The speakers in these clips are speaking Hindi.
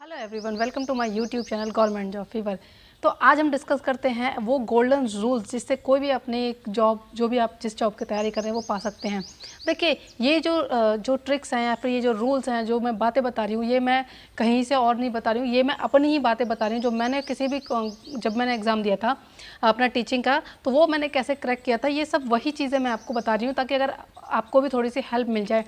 Hello everyone, welcome to my YouTube channel government job fever. तो आज हम डिस्कस करते हैं वो गोल्डन रूल्स जिससे कोई भी अपनी जॉब, जो भी आप जिस जॉब की तैयारी कर रहे हैं वो पा सकते हैं। देखिए, ये जो ट्रिक्स हैं या फिर ये जो रूल्स हैं, जो मैं बातें बता रही हूँ, ये मैं कहीं से और नहीं बता रही हूँ, ये मैं अपनी ही बातें बता रही हूँ। जो मैंने जब मैंने एग्ज़ाम दिया था अपना टीचिंग का, तो वो मैंने कैसे क्रैक किया था, ये सब वही चीज़ें मैं आपको बता रही हूँ ताकि अगर आपको भी थोड़ी सी हेल्प मिल जाए।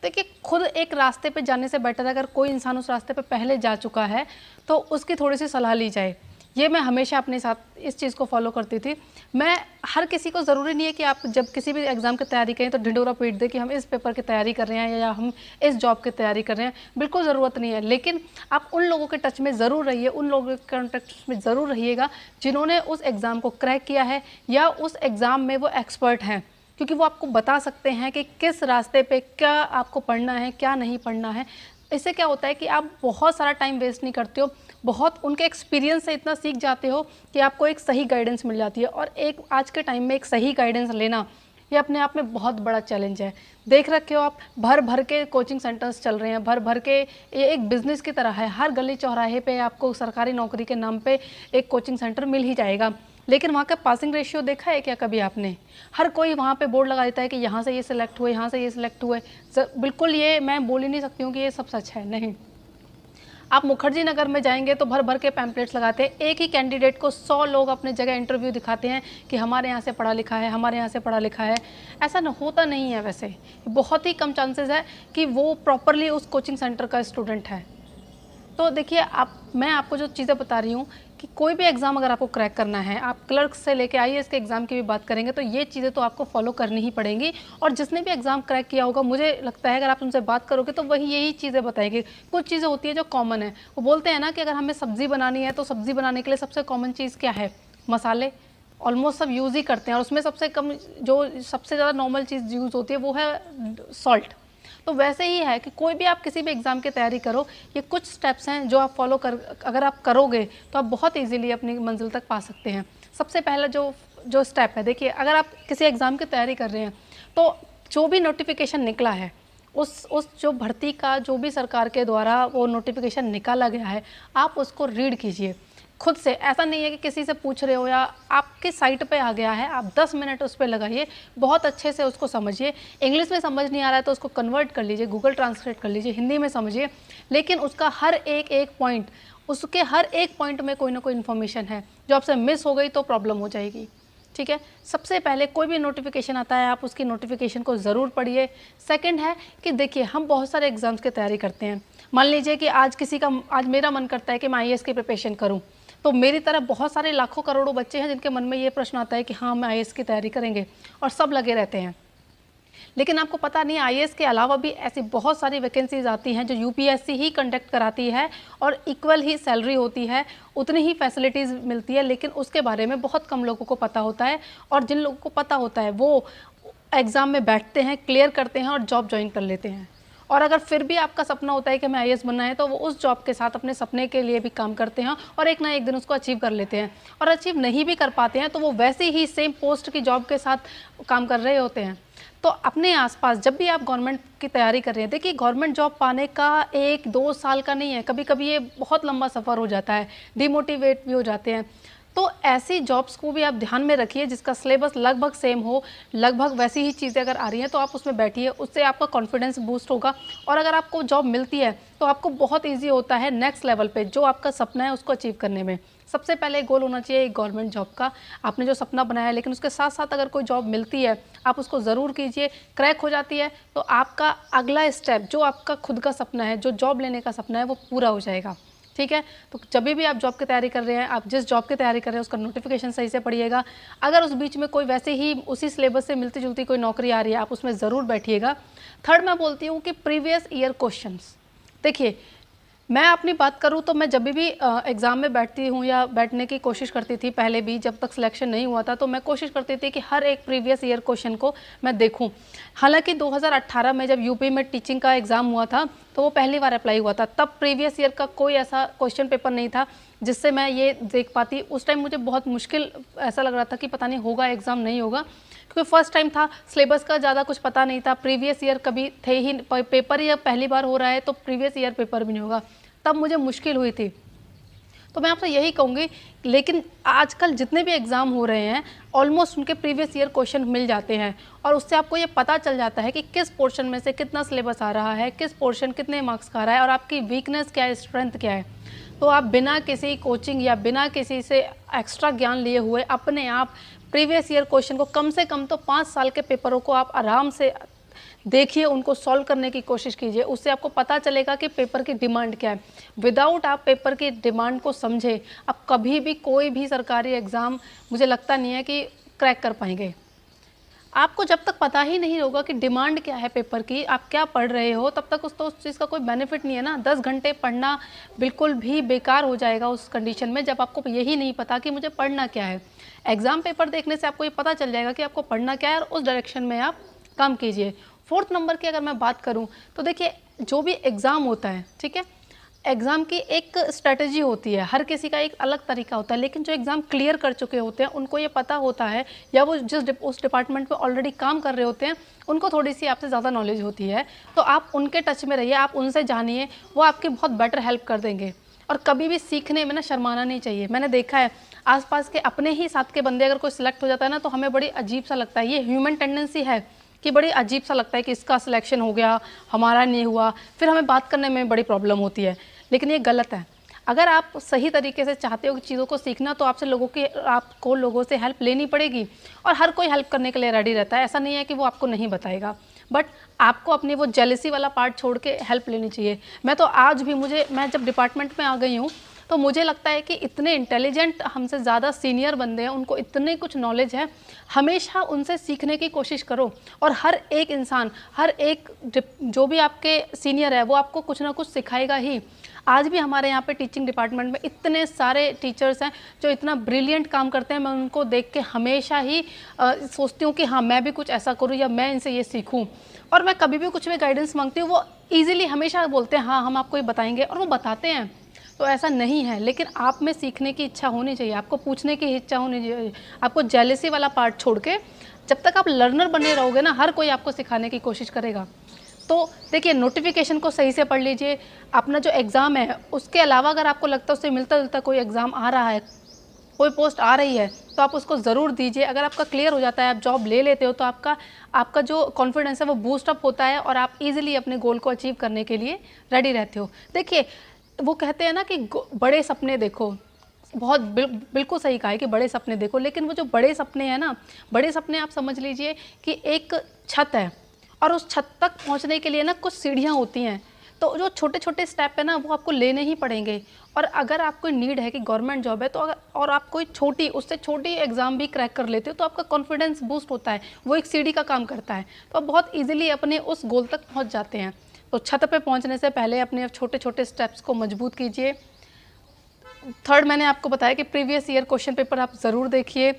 देखिए, खुद एक रास्ते पे जाने से बेटर है अगर कोई इंसान उस रास्ते पे पहले जा चुका है तो उसकी थोड़ी सी सलाह ली जाए। ये मैं हमेशा अपने साथ इस चीज़ को फॉलो करती थी। मैं हर किसी को ज़रूरी नहीं है कि आप जब किसी भी एग्ज़ाम की तैयारी करें तो ढिंढोरा पीट दें कि हम इस पेपर की तैयारी कर रहे हैं या हम इस जॉब की तैयारी कर रहे हैं। बिल्कुल ज़रूरत नहीं है, लेकिन आप उन लोगों के टच में ज़रूर रहिए, उन लोगों के कॉन्टेक्ट में ज़रूर रहिएगा जिन्होंने उस एग्ज़ाम को क्रैक किया है या उस एग्ज़ाम में वो एक्सपर्ट हैं, क्योंकि वो आपको बता सकते हैं कि किस रास्ते पे क्या आपको पढ़ना है, क्या नहीं पढ़ना है। इससे क्या होता है कि आप बहुत सारा टाइम वेस्ट नहीं करते हो, बहुत उनके एक्सपीरियंस से इतना सीख जाते हो कि आपको एक सही गाइडेंस मिल जाती है। और एक आज के टाइम में एक सही गाइडेंस लेना, ये अपने आप में बहुत बड़ा चैलेंज है। देख रखे हो आप, भर भर के कोचिंग सेंटर्स चल रहे हैं, भर भर के, ये एक बिज़नेस की तरह है। हर गली चौराहे पे आपको सरकारी नौकरी के नाम पे एक कोचिंग सेंटर मिल ही जाएगा, लेकिन वहाँ का पासिंग रेशियो देखा है क्या कभी आपने? हर कोई वहाँ पे बोर्ड लगा देता है कि यहाँ से ये सिलेक्ट हुए, यहाँ से ये सिलेक्ट हुए। बिल्कुल, ये मैं बोल ही नहीं सकती हूँ कि ये सब सच है, नहीं। आप मुखर्जी नगर में जाएंगे तो भर भर के पैम्पलेट्स लगाते हैं। एक ही कैंडिडेट को 100 लोग अपने जगह इंटरव्यू दिखाते हैं कि हमारे यहाँ से पढ़ा लिखा है, हमारे यहाँ से पढ़ा लिखा है। ऐसा होता नहीं है। वैसे बहुत ही कम चांसेस है कि वो प्रॉपरली उस कोचिंग सेंटर का स्टूडेंट है। तो देखिए, मैं आपको जो चीज़ें बता रही हूँ कि कोई भी एग्ज़ाम अगर आपको क्रैक करना है, आप क्लर्क से लेके आईएएस के एग्ज़ाम की भी बात करेंगे, तो ये चीज़ें तो आपको फॉलो करनी ही पड़ेंगी। और जिसने भी एग्ज़ाम क्रैक किया होगा, मुझे लगता है अगर आप उनसे बात करोगे तो वही यही चीज़ें बताएंगे। कुछ चीज़ें होती हैं जो कॉमन है। वो बोलते हैं ना कि अगर हमें सब्ज़ी बनानी है तो सब्ज़ी बनाने के लिए सबसे कॉमन चीज़ क्या है? मसाले। ऑलमोस्ट सब यूज़ ही करते हैं, और उसमें सबसे कम, जो सबसे ज़्यादा नॉर्मल चीज़ यूज़ होती है वो है सॉल्ट। तो वैसे ही है कि कोई भी आप किसी भी एग्ज़ाम की तैयारी करो, ये कुछ स्टेप्स हैं जो आप फॉलो कर, अगर आप करोगे तो आप बहुत इजीली अपनी मंजिल तक पा सकते हैं। सबसे पहला जो स्टेप है, देखिए, अगर आप किसी एग्ज़ाम की तैयारी कर रहे हैं तो जो भी नोटिफिकेशन निकला है, उस जो भर्ती का जो भी सरकार के द्वारा वो नोटिफिकेशन निकाला गया है, आप उसको रीड कीजिए खुद से। ऐसा नहीं है कि किसी से पूछ रहे हो या आपके साइट पे आ गया है, आप 10 मिनट उस पर लगाइए, बहुत अच्छे से उसको समझिए। इंग्लिश में समझ नहीं आ रहा है तो उसको कन्वर्ट कर लीजिए, गूगल ट्रांसलेट कर लीजिए, हिंदी में समझिए। लेकिन उसका हर एक पॉइंट, उसके हर एक पॉइंट में कोई ना कोई इन्फॉर्मेशन है, जो आपसे मिस हो गई तो प्रॉब्लम हो जाएगी। ठीक है, सबसे पहले कोई भी नोटिफिकेशन आता है आप उसकी नोटिफिकेशन को ज़रूर पढ़िए। सेकंड है कि देखिए, हम बहुत सारे एग्जाम्स की तैयारी करते हैं। मान लीजिए कि आज मेरा मन करता है कि मैं आईएएस की प्रिपरेशन करूं, तो मेरी तरह बहुत सारे लाखों करोड़ों बच्चे हैं जिनके मन में ये प्रश्न आता है कि हाँ, हम आईएएस की तैयारी करेंगे, और सब लगे रहते हैं। लेकिन आपको पता नहीं, आईएएस के अलावा भी ऐसी बहुत सारी वैकेंसीज आती हैं जो यूपीएससी ही कंडक्ट कराती है, और इक्वल ही सैलरी होती है, उतनी ही फैसिलिटीज़ मिलती है, लेकिन उसके बारे में बहुत कम लोगों को पता होता है। और जिन लोगों को पता होता है वो एग्ज़ाम में बैठते हैं, क्लियर करते हैं और जॉब ज्वाइन कर लेते हैं। और अगर फिर भी आपका सपना होता है कि हमें आईएएस बनना है, तो वो उस जॉब के साथ अपने सपने के लिए भी काम करते हैं और एक ना एक दिन उसको अचीव कर लेते हैं। और अचीव नहीं भी कर पाते हैं तो वो वैसे ही सेम पोस्ट की जॉब के साथ काम कर रहे होते हैं। तो अपने आसपास जब भी आप गवर्नमेंट की तैयारी कर रहे हैं, देखिए, गवर्नमेंट जॉब पाने का 1-2 साल का नहीं है, कभी कभी ये बहुत लंबा सफ़र हो जाता है, डिमोटिवेट भी हो जाते हैं। तो ऐसी जॉब्स को भी आप ध्यान में रखिए जिसका सिलेबस लगभग सेम हो, लगभग वैसी ही चीज़ें अगर आ रही हैं तो आप उसमें बैठिए, उससे आपका कॉन्फिडेंस बूस्ट होगा। और अगर आपको जॉब मिलती है तो आपको बहुत ईजी होता है नेक्स्ट लेवल पे जो आपका सपना है उसको अचीव करने में। सबसे पहले गोल होना चाहिए एक गवर्नमेंट जॉब का, आपने जो सपना बनाया है, लेकिन उसके साथ साथ अगर कोई जॉब मिलती है आप उसको ज़रूर कीजिए। क्रैक हो जाती है तो आपका अगला स्टेप, जो आपका खुद का सपना है, जो जॉब लेने का सपना है, वो पूरा हो जाएगा। ठीक है, तो जब भी आप जॉब की तैयारी कर रहे हैं, आप जिस जॉब की तैयारी कर रहे हैं उसका नोटिफिकेशन सही से पढ़िएगा। अगर उस बीच में कोई वैसे ही उसी सिलेबस से मिलती जुलती कोई नौकरी आ रही है, आप उसमें ज़रूर बैठिएगा। थर्ड, मैं बोलती हूँ कि प्रीवियस ईयर क्वेश्चंस। देखिए, मैं अपनी बात करूँ तो मैं जब भी एग्ज़ाम में बैठती हूँ या बैठने की कोशिश करती थी, पहले भी जब तक सिलेक्शन नहीं हुआ था, तो मैं कोशिश करती थी कि हर एक प्रीवियस ईयर क्वेश्चन को मैं देखूँ। हालांकि 2018 में जब यूपी में टीचिंग का एग्ज़ाम हुआ था तो वो पहली बार अप्लाई हुआ था, तब प्रीवियस ईयर का कोई ऐसा क्वेश्चन पेपर नहीं था जिससे मैं ये देख पाती। उस टाइम मुझे बहुत मुश्किल ऐसा लग रहा था कि पता नहीं होगा एग्ज़ाम नहीं होगा, क्योंकि फर्स्ट टाइम था, सिलेबस का ज़्यादा कुछ पता नहीं था, प्रीवियस ईयर कभी थे ही पेपर, या पहली बार हो रहा है तो प्रीवियस ईयर पेपर भी नहीं होगा। तब मुझे मुश्किल हुई थी। तो मैं आपसे यही कहूँगी, लेकिन आजकल जितने भी एग्ज़ाम हो रहे हैं ऑलमोस्ट उनके प्रीवियस ईयर क्वेश्चन मिल जाते हैं और उससे आपको ये पता चल जाता है कि किस पोर्शन में से कितना सिलेबस आ रहा है, किस पोर्शन कितने मार्क्स का आ रहा है और आपकी वीकनेस क्या है, स्ट्रेंथ क्या है। तो आप बिना किसी कोचिंग या बिना किसी से एक्स्ट्रा ज्ञान लिए हुए अपने आप प्रीवियस ईयर क्वेश्चन को कम से कम तो 5 साल के पेपरों को आप आराम से देखिए, उनको सॉल्व करने की कोशिश कीजिए। उससे आपको पता चलेगा कि पेपर की डिमांड क्या है। विदाउट आप पेपर की डिमांड को समझे, आप कभी भी कोई भी सरकारी एग्ज़ाम मुझे लगता नहीं है कि क्रैक कर पाएंगे। आपको जब तक पता ही नहीं होगा कि डिमांड क्या है पेपर की, आप क्या पढ़ रहे हो, तब तक उस चीज़ का कोई बेनिफिट नहीं है ना। 10 घंटे पढ़ना बिल्कुल भी बेकार हो जाएगा उस कंडीशन में जब आपको यही नहीं पता कि मुझे पढ़ना क्या है। एग्ज़ाम पेपर देखने से आपको ये पता चल जाएगा कि आपको पढ़ना क्या है और उस डायरेक्शन में आप काम कीजिए। 4th नंबर की अगर मैं बात करूं तो देखिए, जो भी एग्ज़ाम होता है, ठीक है, एग्ज़ाम की एक स्ट्रेटजी होती है, हर किसी का एक अलग तरीका होता है, लेकिन जो एग्ज़ाम क्लियर कर चुके होते हैं उनको ये पता होता है, या वो उस डिपार्टमेंट में ऑलरेडी काम कर रहे होते हैं, उनको थोड़ी सी आपसे ज़्यादा नॉलेज होती है। तो आप उनके टच में रहिए, आप उनसे जानिए, वो आपकी बहुत बेटर हेल्प कर देंगे। और कभी भी सीखने में ना शर्माना नहीं चाहिए। मैंने देखा है आसपास के अपने ही साथ के बंदे अगर कोई सिलेक्ट हो जाता है ना, तो हमें बड़ी अजीब सा लगता है। ये ह्यूमन टेंडेंसी है कि बड़ी अजीब सा लगता है कि इसका सिलेक्शन हो गया, हमारा नहीं हुआ, फिर हमें बात करने में बड़ी प्रॉब्लम होती है। लेकिन ये गलत है। अगर आप सही तरीके से चाहते हो कि चीज़ों को सीखना, तो आपको लोगों से हेल्प लेनी पड़ेगी और हर कोई हेल्प करने के लिए रेडी रहता है। ऐसा नहीं है कि वो आपको नहीं बताएगा, बट आपको अपनी वो जेलसी वाला पार्ट छोड़ के हेल्प लेनी चाहिए। मैं तो आज भी मैं जब डिपार्टमेंट में आ गई हूँ तो मुझे लगता है कि इतने इंटेलिजेंट, हमसे ज़्यादा सीनियर बंदे हैं, उनको इतने कुछ नॉलेज है, हमेशा उनसे सीखने की कोशिश करो। और हर एक इंसान, हर एक जो भी आपके सीनियर है वो आपको कुछ ना कुछ सिखाएगा ही। आज भी हमारे यहाँ पे टीचिंग डिपार्टमेंट में इतने सारे टीचर्स हैं जो इतना ब्रिलियंट काम करते हैं। मैं उनको देख के हमेशा ही सोचती हूँ कि हाँ, मैं भी कुछ ऐसा करूँ या मैं इनसे ये सीखूँ। और मैं कभी भी कुछ भी गाइडेंस मांगती हूँ, वो ईजिली हमेशा बोलते हैं हाँ, हम आपको ये बताएंगे, और वो बताते हैं। तो ऐसा नहीं है, लेकिन आप में सीखने की इच्छा होनी चाहिए, आपको पूछने की इच्छा होनी चाहिए, आपको जेलसी वाला पार्ट छोड़ के। जब तक आप लर्नर बने रहोगे ना, हर कोई आपको सिखाने की कोशिश करेगा। तो देखिए, नोटिफिकेशन को सही से पढ़ लीजिए। अपना जो एग्ज़ाम है उसके अलावा अगर आपको लगता है उससे मिलता जुलता कोई एग्ज़ाम आ रहा है, कोई पोस्ट आ रही है, तो आप उसको ज़रूर दीजिए। अगर आपका क्लियर हो जाता है, आप जॉब ले लेते हो, तो आपका जो कॉन्फिडेंस है वो बूस्ट अप होता है और आप इजीली अपने गोल को अचीव करने के लिए रेडी रहते हो। देखिए, वो कहते हैं ना कि बड़े सपने देखो, बहुत बिल्कुल सही कहा है कि बड़े सपने देखो, लेकिन वो जो बड़े सपने हैं ना, बड़े सपने आप समझ लीजिए कि एक छत है और उस छत तक पहुंचने के लिए ना कुछ सीढ़ियां होती हैं। तो जो छोटे छोटे स्टेप है ना, वो आपको लेने ही पड़ेंगे। और अगर आपको नीड है कि गवर्नमेंट जॉब है, तो और आप कोई उससे छोटी एग्ज़ाम भी क्रैक कर लेते हो, तो आपका कॉन्फिडेंस बूस्ट होता है, वो एक सीढ़ी का काम करता है। तो आप बहुत ईजिली अपने उस गोल तक पहुँच जाते हैं। तो छत पे पहुंचने से पहले अपने छोटे छोटे स्टेप्स को मजबूत कीजिए। 3rd, मैंने आपको बताया कि प्रीवियस ईयर क्वेश्चन पेपर आप ज़रूर देखिए।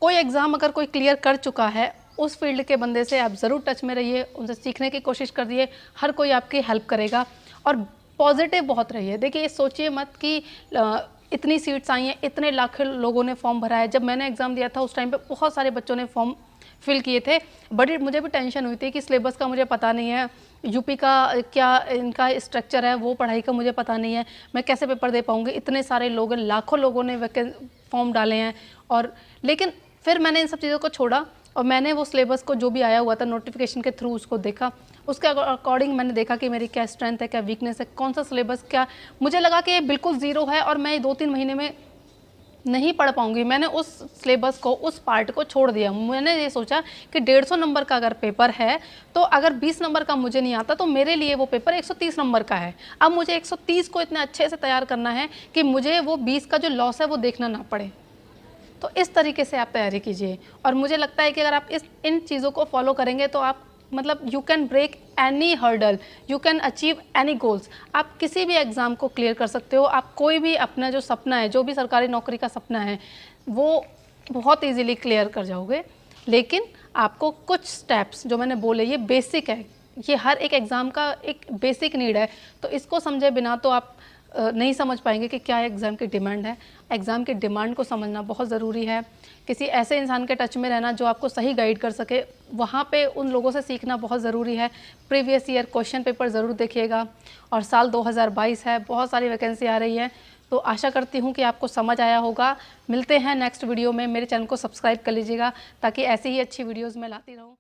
कोई एग्ज़ाम अगर कोई क्लियर कर चुका है, उस फील्ड के बंदे से आप ज़रूर टच में रहिए, उनसे सीखने की कोशिश करिए, हर कोई आपकी हेल्प करेगा। और पॉजिटिव बहुत रहिए। देखिए, ये सोचिए मत कि इतनी सीट्स आई हैं, इतने लाखों लोगों ने फॉर्म भरा है। जब मैंने एग्ज़ाम दिया था उस टाइम पे बहुत सारे बच्चों ने फॉर्म फिल किए थे। बड़ी मुझे भी टेंशन हुई थी कि सिलेबस का मुझे पता नहीं है, यूपी का क्या इनका स्ट्रक्चर है, वो पढ़ाई का मुझे पता नहीं है, मैं कैसे पेपर दे पाऊँगी। इतने सारे लोग, लाखों लोगों ने फॉर्म डाले हैं। और लेकिन फिर मैंने इन सब चीज़ों को छोड़ा और मैंने वो सिलेबस को जो भी आया हुआ था नोटिफिकेशन के थ्रू उसको देखा। उसके अकॉर्डिंग मैंने देखा कि मेरी क्या स्ट्रेंथ है, क्या वीकनेस है, कौन सा सिलेबस क्या मुझे लगा कि ये बिल्कुल ज़ीरो है और मैं 2-3 महीने में नहीं पढ़ पाऊंगी। मैंने उस सिलेबस को, उस पार्ट को छोड़ दिया। मैंने ये सोचा कि 150 नंबर का अगर पेपर है, तो अगर 20 नंबर का मुझे नहीं आता तो मेरे लिए वो पेपर 130 नंबर का है। अब मुझे 130 को इतने अच्छे से तैयार करना है कि मुझे वो 20 का जो लॉस है वो देखना ना पड़े। तो इस तरीके से आप तैयारी कीजिए और मुझे लगता है कि अगर आप इन चीज़ों को फॉलो करेंगे तो आप you can break any hurdle, you can achieve any goals. आप किसी भी एग्ज़ाम को क्लियर कर सकते हो। आप कोई भी अपना जो सपना है, जो भी सरकारी नौकरी का सपना है, वो बहुत ईजीली क्लियर कर जाओगे। लेकिन आपको कुछ स्टेप्स जो मैंने बोले, ये बेसिक है, ये हर एक एग्ज़ाम का एक बेसिक नीड है, तो इसको समझे बिना तो आप नहीं समझ पाएंगे कि क्या एग्ज़ाम की डिमांड है। एग्ज़ाम की डिमांड को समझना बहुत ज़रूरी है। किसी ऐसे इंसान के टच में रहना जो आपको सही गाइड कर सके, वहाँ पे उन लोगों से सीखना बहुत ज़रूरी है। प्रीवियस ईयर क्वेश्चन पेपर ज़रूर देखिएगा। और साल 2022 है, बहुत सारी वैकेंसी आ रही है, तो आशा करती हूँ कि आपको समझ आया होगा। मिलते हैं नेक्स्ट वीडियो में। मेरे चैनल को सब्सक्राइब कर लीजिएगा ताकि ऐसी ही अच्छी वीडियोज़ मैं लाती रहूँ।